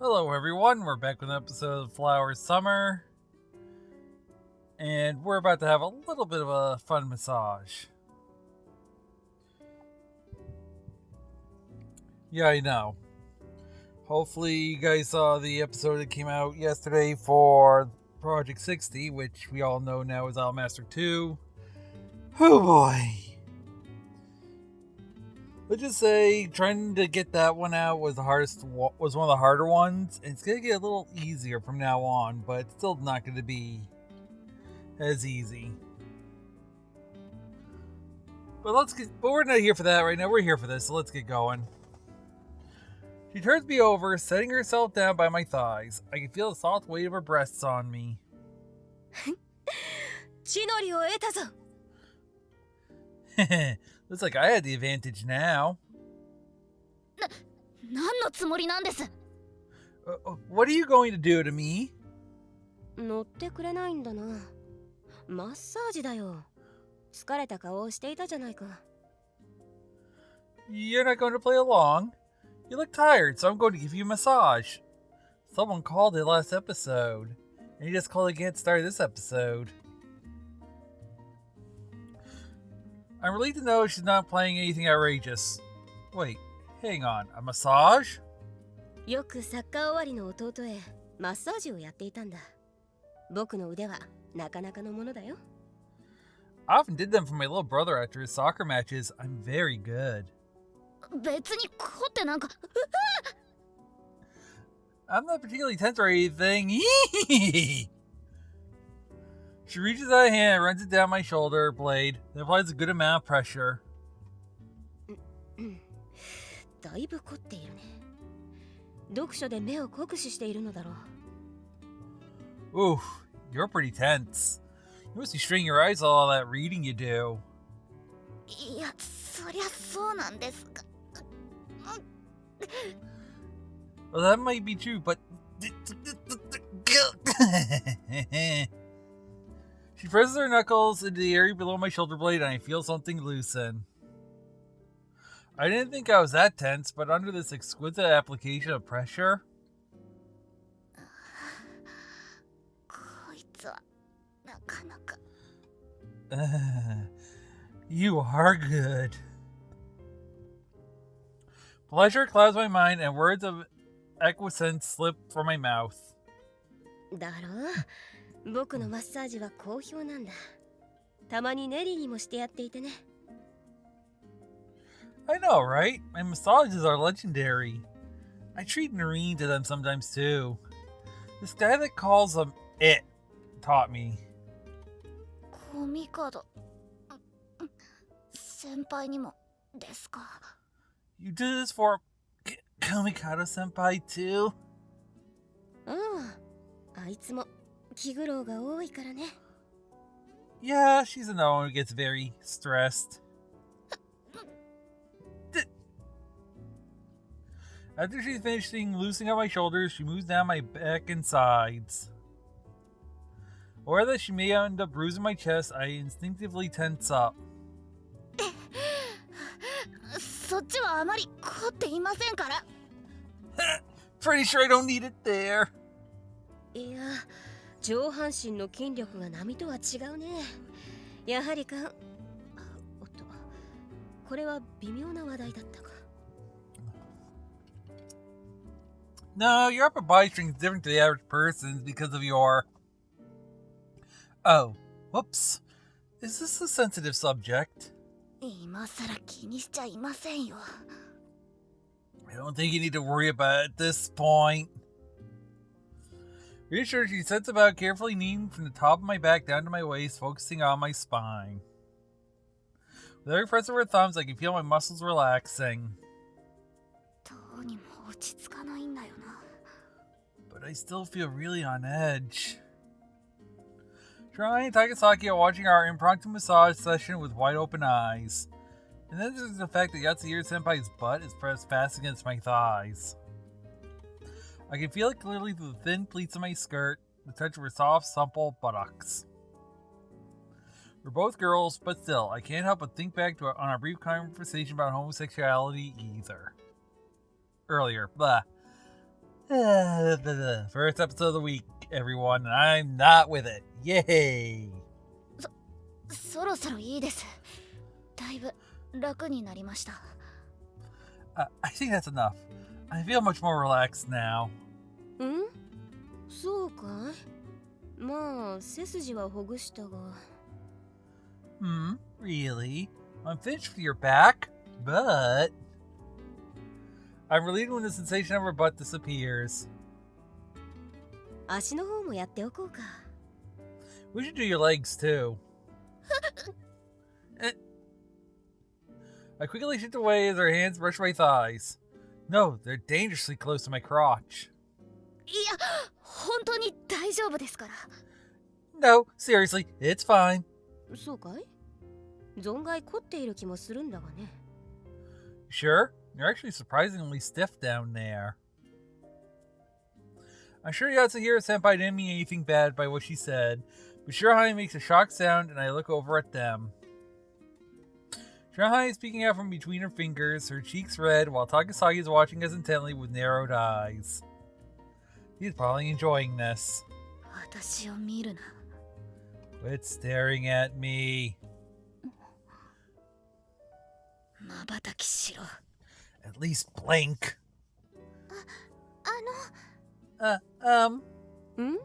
Hello everyone, we're back with an episode of Flower Summer. And we're about to have a little bit of a fun massage. Yeah, I know. Hopefully you guys saw the episode that came out yesterday for Project 60, which we all know now is Master 2. Oh boy. Let's just say trying to get that one out was one of the harder ones. It's gonna get a little easier from now on, but it's still not gonna be as easy. But we're not here for that right now. We're here for this, so let's get going. She turns me over, setting herself down by my thighs. I can feel the soft weight of her breasts on me. Looks like I had the advantage now. What are you going to do to me? You're not going to play along? You look tired, so I'm going to give you a massage. Someone called it last episode, and you just called again at the start of this episode. I'm relieved to know she's not playing anything outrageous. Wait, hang on, a massage? I often did them for my little brother after his soccer matches. I'm very good. I'm not particularly tense or anything. She reaches out a hand and runs it down my shoulder blade, then applies a good amount of pressure. Oof, you're pretty tense. You must be straining your eyes with all that reading you do. Well, that might be true, but... She presses her knuckles into the area below my shoulder blade and I feel something loosen. I didn't think I was that tense, but under this exquisite application of pressure... You are good. Pleasure clouds my mind and words of acquiescence slip from my mouth. I know, right? My massages are legendary. I treat Noreen to them sometimes too. This guy that calls them it taught me. You do this for Kamikado Senpai too? Yeah, she's another one who gets very stressed. After she's finishing loosening up my shoulders, she moves down my back and sides. Aware that she may end up bruising my chest, I instinctively tense up. Pretty sure I don't need it there. No, your upper body strength is different to the average person's because of your... Oh, whoops. Is this a sensitive subject? I don't think you need to worry about it at this point. Reassured, she sets about carefully kneading from the top of my back down to my waist, focusing on my spine. With every press of her thumbs, I can feel my muscles relaxing. But I still feel really on edge. Shirahane and Takasaki are watching our impromptu massage session with wide open eyes. And then there's the fact that Yatsuhiro Senpai's butt is pressed fast against my thighs. I can feel it clearly through the thin pleats of my skirt, the touch of her soft, supple buttocks. We're both girls, but still, I can't help but think back to on our brief conversation about homosexuality earlier. Blah. First episode of the week, everyone, and I'm not with it. Yay! そろそろいいです。だいぶ楽になりました。I think that's enough. I feel much more relaxed now. ん？そうかい？まあ、背筋はほぐしたが。Really? I'm finished with your back, but I'm relieved when the sensation of her butt disappears. 足の方もやっておこうか。We should do your legs too. I quickly shift away as her hands brush my thighs. No, they're dangerously close to my crotch. いや、本当に大丈夫ですから。No, seriously, it's fine. そうかい？存外凝っている気もするんだがね。Sure? You're actually surprisingly stiff down there. I'm sure Yatsuhiro-senpai didn't mean anything bad by what she said, but Shirahane makes a shocked sound and I look over at them. Shirahane is speaking out from between her fingers, her cheeks red, while Takasaki is watching us intently with narrowed eyes. He's probably enjoying this. 私を見るな。Quit staring at me. 瞬きしろ。At least blink. ん？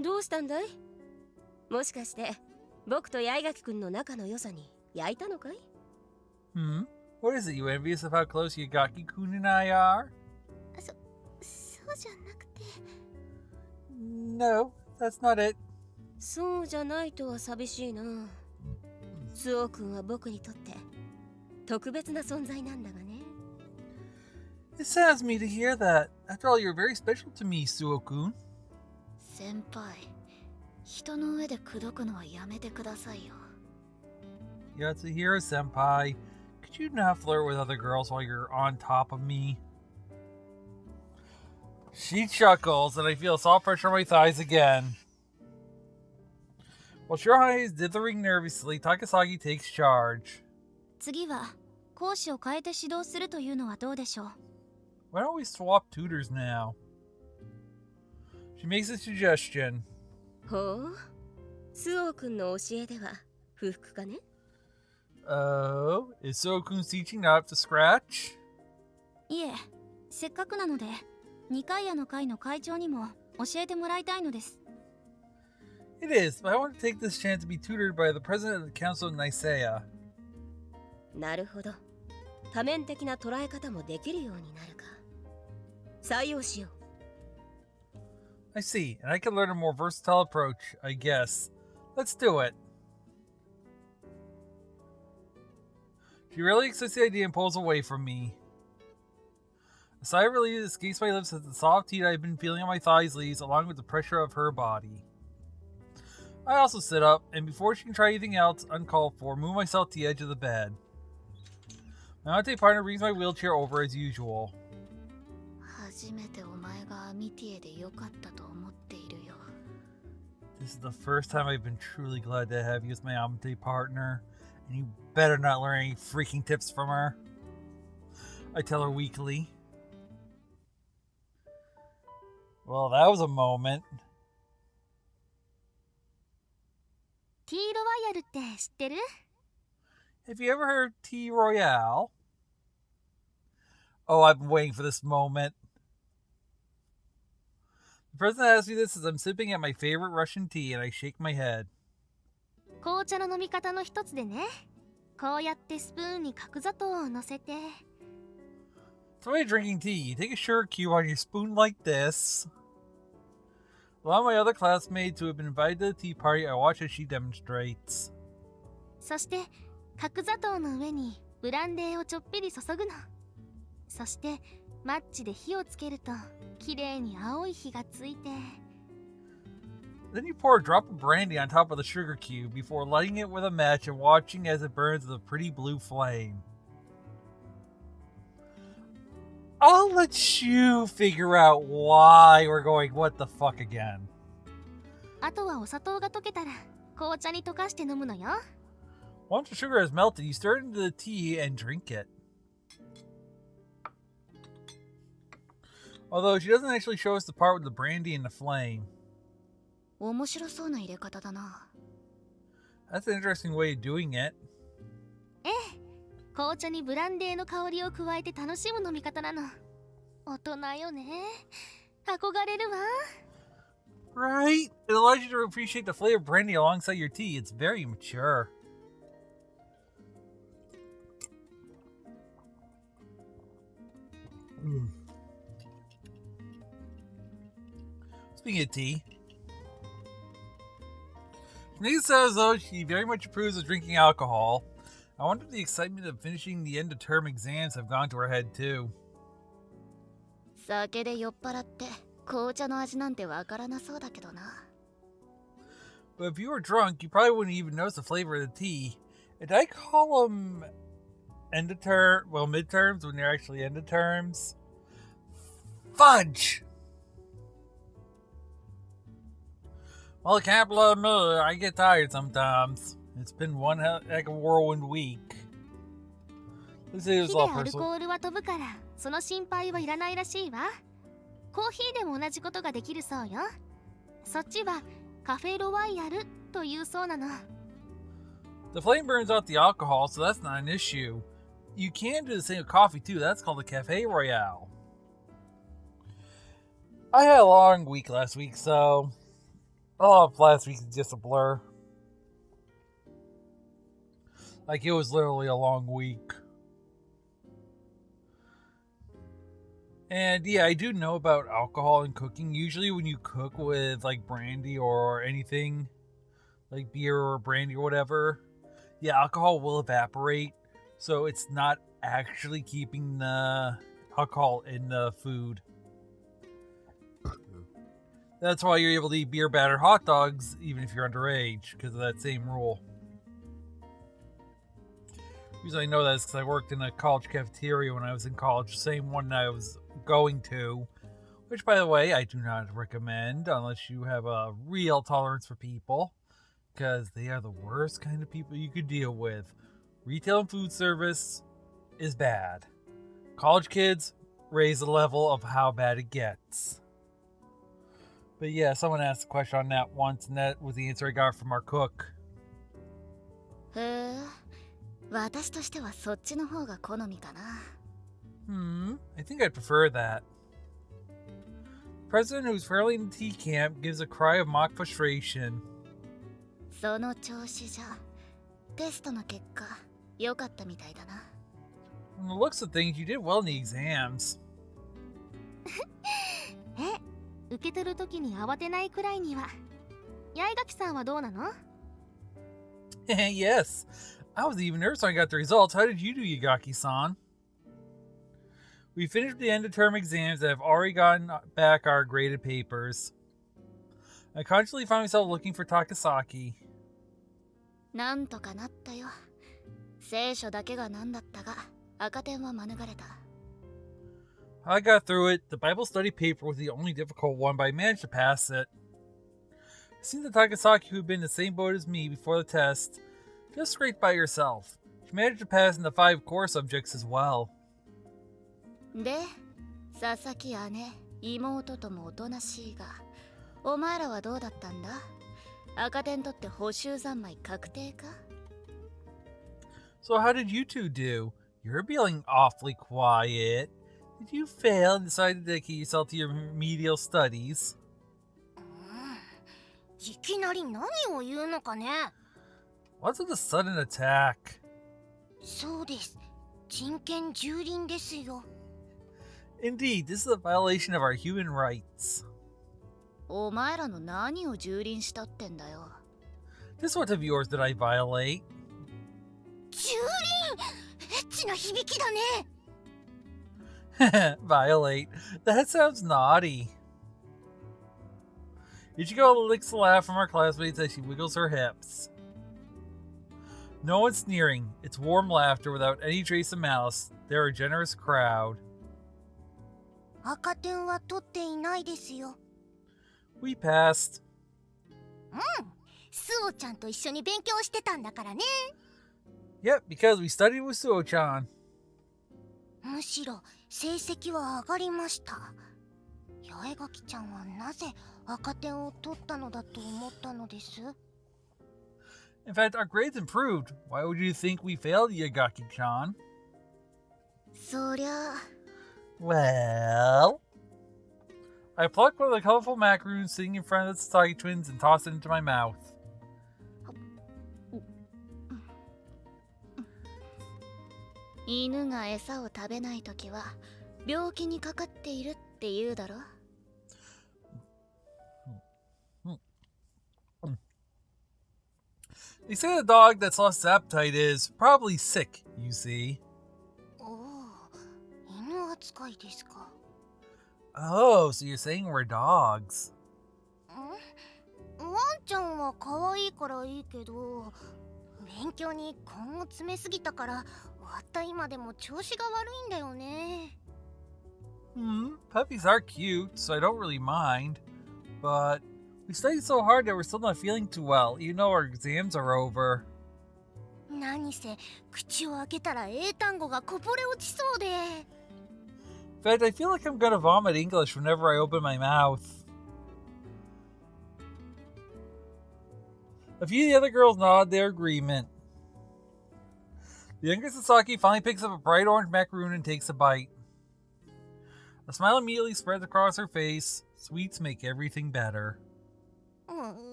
どうしたんだい？もしかして僕と八重垣くんの仲の良さに焼いたのかい？ What is it, you envious of how close Yagaki-kun and I are? そうじゃなくて。No, that's not it. そうじゃないとは寂しいな。スオくんは僕にとって特別な存在なんだがね。It saddens me to hear that. After all, you're very special to me, Suo-kun. 先輩、人の上で口説くのはやめてくださいよ。Yatsuhiro-senpai, could you not flirt with other girls while you're on top of me? She chuckles, and I feel soft pressure on my thighs again. While Shirahane is dithering nervously, Takasaki takes charge. 次は講師を変えて指導するというのはどうでしょう。Why don't we swap tutors now? She makes a suggestion. ほう、スオくんの教えでは不服かね？ Oh, is Suo-kun teaching not to scratch? いえ、せっかくなので二階屋の会の会長にも教えてもらいたいのです。It is, but I want to take this chance to be tutored by the president of the council of Nicaea. なるほど。多面的な捉え方もできるようになるか。採用しよう。I see, and I can learn a more versatile approach, I guess. Let's do it. She really accepts the idea and pulls away from me. A sigh of relief escapes my lips as the soft heat I've been feeling on my thighs leaves, along with the pressure of her body. I also sit up, and before she can try anything else uncalled for, move myself to the edge of the bed. My ante partner brings my wheelchair over as usual. 初めてお前がアミティエでよかったと思っているよ。This is the first time I've been truly glad to have you as my ante partner, and you better not learn any freaking tips from her. I tell her weakly. Well, that was a moment. ティーロワイヤルって知ってる？ Have you ever heard Tea Royale? Oh, I've been waiting for this moment. The president asks me this as I'm sipping at my favorite Russian tea, and I shake my head. 紅茶の飲み方の一つでね。こうやってスプーンに角砂糖を乗せて。So when you're drinking tea, you take a sugar cube on your spoon like this. Along with my other classmates who have been invited to the tea party, I watch as she demonstrates. そして角砂糖の上にブランデーをちょっぴり注ぐの。そしてマッチで火をつけるときれいに青い火がついて。Then you pour a drop of brandy on top of the sugar cube before lighting it with a match and watching as it burns with a pretty blue flame. I'll let you figure out why we're going what the fuck again. あとはお砂糖が溶けたら紅茶に溶かして飲むのよ。Once the sugar has melted, you stir it into the tea and drink it. Although she doesn't actually show us the part with the brandy and the flame. 面白そうな入れ方だな。 That's an interesting way of doing it. ええ、紅茶にブランデーの香りを加えて楽しむ飲み方なの。大人よね。憧れるわ。 Right? It allows you to appreciate the flavor of brandy alongside your tea. It's very mature. Speaking of tea, Nate says, though, she very much approves of drinking alcohol. I wonder if the excitement of finishing the end-of-term exams have gone to her head, too. 酒で酔っ払って紅茶の味なんてわからなそうだけどな。 But if you were drunk, you probably wouldn't even notice the flavor of the tea. And I call them midterms when they're actually end of terms. Fudge! Well, I can't blame me. I get tired sometimes. It's been one heck of a whirlwind week. Let's say it 火 was で all アル personal. コールは飛ぶからその心配はいらないらしいわ。コーヒーでも同じことができるそうよ。そっちはカフェロワイヤルというそうなの。 The flame burns out the alcohol, so that's not an issue. You can do the same with coffee too. That's called a Cafe Royale. I had a long week last week, so last week is just a blur. Like it was literally a long week. And yeah, I do know about alcohol and cooking. Usually when you cook with like brandy or anything, like beer or brandy or whatever, yeah, alcohol will evaporate. So it's not actually keeping the alcohol in the food. That's why you're able to eat beer battered hot dogs even if you're underage, because of that same rule. The reason I know that is because I worked in a college cafeteria when I was in college, same one I was going to, which by the way I do not recommend unless you have a real tolerance for people, because they are the worst kind of people you could deal with. Retail and food service is bad. College kids raise the level of how bad it gets. But yeah, someone asked a question on that once, and that was the answer I got from our cook. へえ、私としてはそっちの方が好みかな。 I think I'd prefer that. The president, who's fairly in the tea camp, gives a cry of mock frustration. その調子じゃテストの結果良かったみたいだな。 From the looks of things, you did well in the exams. え、受け取る時に慌てないくらいには。八重垣さんはどうなの？ Yes, I was even nervous when I got the results. How did you do, Yagaki-san? We finished the end-of-term exams and have already gotten back our graded papers. I constantly find myself looking for Takasaki. なんとかなったよ。聖書だけが何だったが赤点は免れた。 I got through it. The Bible study paper was the only difficult one, but I managed to pass it. It seems that Takasaki, who had been in the same boat as me before the test, just scraped by herself. She managed to pass in the 5 core subjects as well. で、佐々木姉、妹ともおとなしいが、お前らはどうだったんだ？赤点取って補習三昧確定か？ So how did you two do? You're being awfully quiet. Did you fail and decide to dedicate yourself to your remedial studies? いきなり何を言うのかね。 What's with the sudden attack? そうです。人権蹂躙ですよ。 Indeed, this is a violation of our human rights. お前らの何を蹂躙したってんだよ。 This what of yours did I violate? 蹂躙！エッチな響きだね。 Violate. That sounds naughty. Ichigo licks a laugh from our classmates as she wiggles her hips. No one's sneering. It's warm laughter without any trace of malice. They're a generous crowd. 赤点は取っていないですよ。 We passed. スオちゃんと一緒に勉強してたんだからね。 Yep, because we studied with Suo-chan. むしろ成績は上がりました。八重垣ちゃんはなぜ赤点を取ったのだと思ったのです？ In fact, our grades improved. Why would you think we failed, Yagaki-chan? そりゃ Well... I plucked one of the colorful macaroons sitting in front of the Sasaki twins and tossed it into my mouth. 犬が餌を食べないときは病気にかかっているって言うだろ。They say the dog that's lost its appetite is probably sick, you see. おお、犬扱いですか。Oh, so you're saying we're dogs. ワンちゃんは可愛いからいいけど、勉強に根を詰めすぎたから終わった今でも調子が悪いんだよね。Puppies are cute, so I don't really mind. But we studied so hard that we're still not feeling too well, even though our exams are over. 何せ口を開けたら英単語がこぼれ落ちそうで。In fact, I feel like I'm gonna vomit English whenever I open my mouth. A few of the other girls nod their agreement. The younger Sasaki finally picks up a bright orange macaroon and takes a bite. A smile immediately spreads across her face. Sweets make everything better.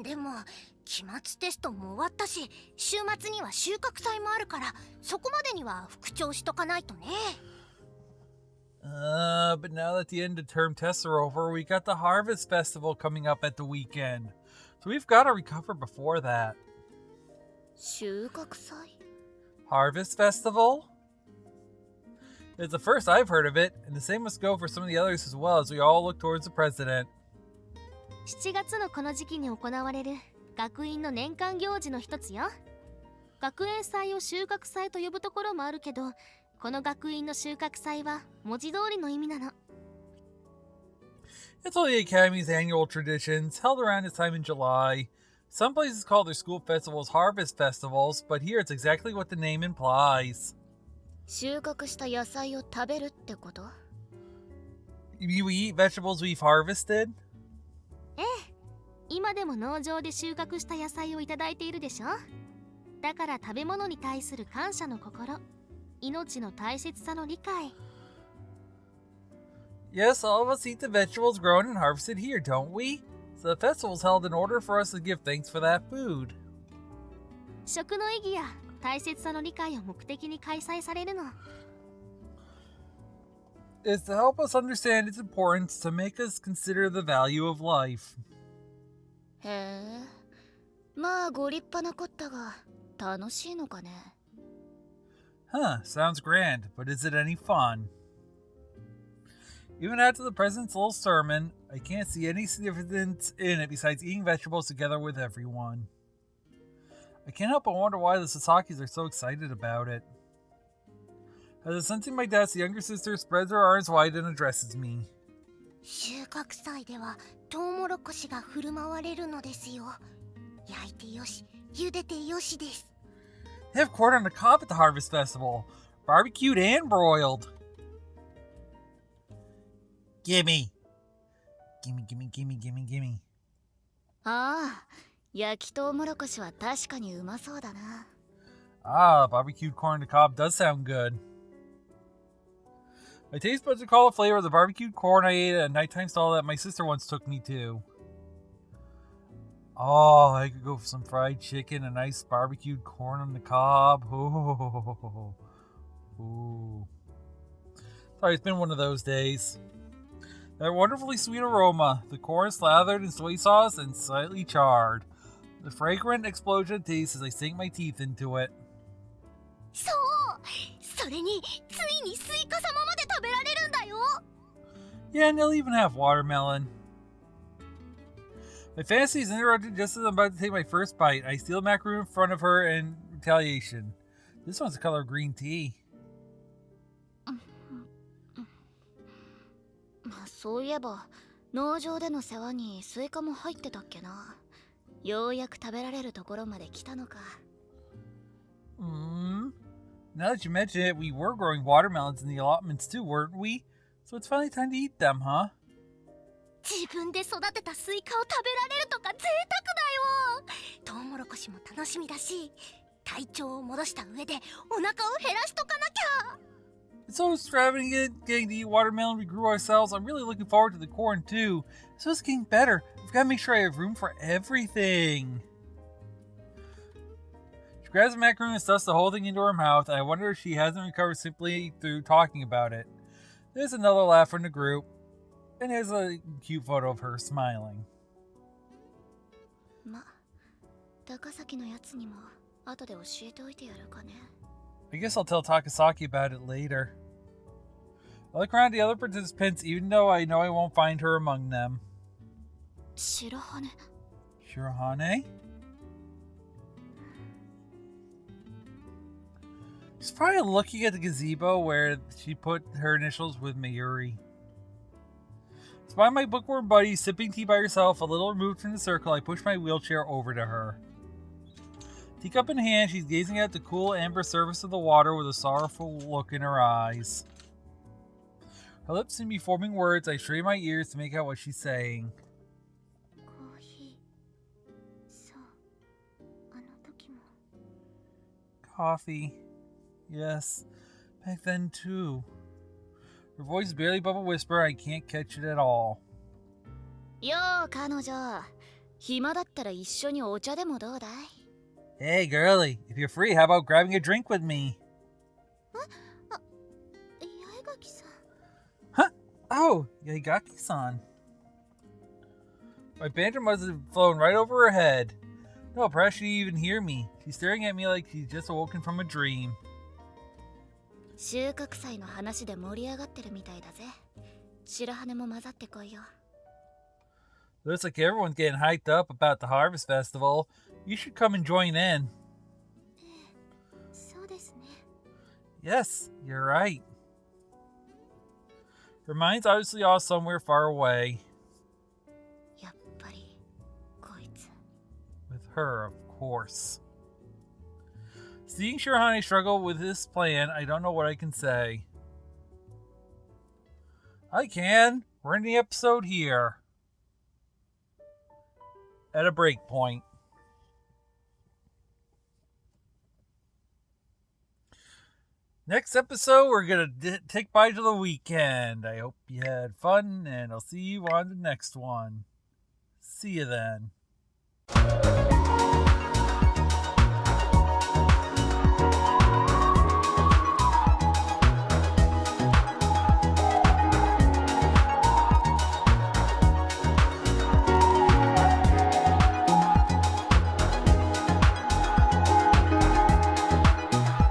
でも期末テストも終わったし、週末には収穫祭もあるから、そこまでには復調しとかないとね。But now that the end of term tests are over, we got the Harvest Festival coming up at the weekend. So we've got to recover before that. 収穫祭? Harvest Festival? It's the first I've heard of it, and the same must go for some of the others as well as we all look towards the president. 7月のこの時期に行われる学院の年間行事の一つよ。学園祭を収穫祭と呼ぶところもあるけど、この学院の収穫祭は文字通りの意味なの。It's one of the Academy's annual traditions, held around this time in July. Some places call their school festivals harvest festivals, but here it's exactly what the name implies. 収穫した野菜を食べるってこと？ You eat vegetables we've harvested? ええ、今でも農場で収穫した野菜をいただいているでしょ。だから食べ物に対する感謝の心、命の大切さの理解。Yes, all of us eat the vegetables grown and harvested here, don't we? So the festival's held in order for us to give thanks for that food. 食の意義や大切さの理解を目的に開催されるの。It's to help us understand its importance, to make us consider the value of life. へえ、まあご立派なこったが楽しいのかね。Huh, sounds grand, but is it any fun? Even after the president's little sermon, I can't see any significance in it besides eating vegetables together with everyone. I can't help but wonder why the Sasakis are so excited about it. As I sensing my desk, the younger sister spreads her arms wide and addresses me. 収穫祭ではトウモロコシが振る舞われるのですよ。焼いてよし、茹でてよしです。They have corn on the cob at the Harvest Festival, barbecued and broiled. Gimme. Gimme, gimme, gimme, gimme, gimme. ああ、焼きトウモロコシは確かにうまそうだな。Ah, barbecued corn on the cob does sound good. My taste buds recall the flavor of the barbecued corn I ate at a nighttime stall that my sister once took me to. Oh, I could go for some fried chicken and nice barbecued corn on the cob. Ooh. Ooh. Sorry, it's been one of those days. That wonderfully sweet aroma, the corn slathered in soy sauce and slightly charred. The fragrant explosion of taste as I sink my teeth into it. そう、それについにスイカ様まで食べられるんだよ。Yeah, and they'll even have watermelon. My fantasy is interrupted just as I'm about to take my first bite. I steal a macaroon in front of her in retaliation. This one's the color of green tea. そういえば農場での世話にスイカも入ってたっけな。ようやく食べられるところまで来たのか。Now that you mention it, we were growing watermelons in the allotments too, weren't we? So it's finally time to eat them, huh? 自分で育てたスイカを食べられるとか贅沢だよ。トウモロコシも楽しみだし、体調を戻した上でお腹を減らしとかなきゃ。It's so extravagant getting to eat watermelon we grew ourselves. I'm really looking forward to the corn too. So it's getting better. I've got to make sure I have room for everything. She grabs the macaroon and stuffs the whole thing into her mouth. I wonder if she hasn't recovered simply through talking about it. There's another laugh from the group. And there's a cute photo of her smiling. ま、高崎のやつにも後で教えておいてやるかね。I guess I'll tell Takasaki about it later. I look around at the other participants, even though I know I won't find her among them. Shirahane. Shirahane? She's probably looking at the gazebo where she put her initials with Mayuri. It's by my bookworm buddy, sipping tea by herself, a little removed from the circle. I push my wheelchair over to her. Teacup in hand, she's gazing at the cool amber surface of the water with a sorrowful look in her eyes. Her lips seem to be forming words. I strain my ears to make out what she's saying. Coffee. Yes. Back then, too. Her voice is barely above a whisper. I can't catch it at all. Yo, 彼女。暇だったら一緒にお茶でもどうだい? Hey, girlie. If you're free, how about grabbing a drink with me? Huh? Oh, Yaegaki-san. My banter must have flown right over her head. No, perhaps she didn't even hear me. She's staring at me like she's just awoken from a dream. 収穫祭の話で盛り上がってるみたいだぜ。白羽も混ざってこいよ。Looks like everyone's getting hyped up about the Harvest Festival. You should come and join in. そうですね。Yes, you're right. Her mind's obviously off somewhere far away. やっぱりこいつ。With her, of course. Seeing Shirahane struggle with this plan, I don't know what I can say. I can. We're ending the episode here. At a break point. Next episode, we're going to take bye to the weekend. I hope you had fun, and I'll see you on the next one. See you then.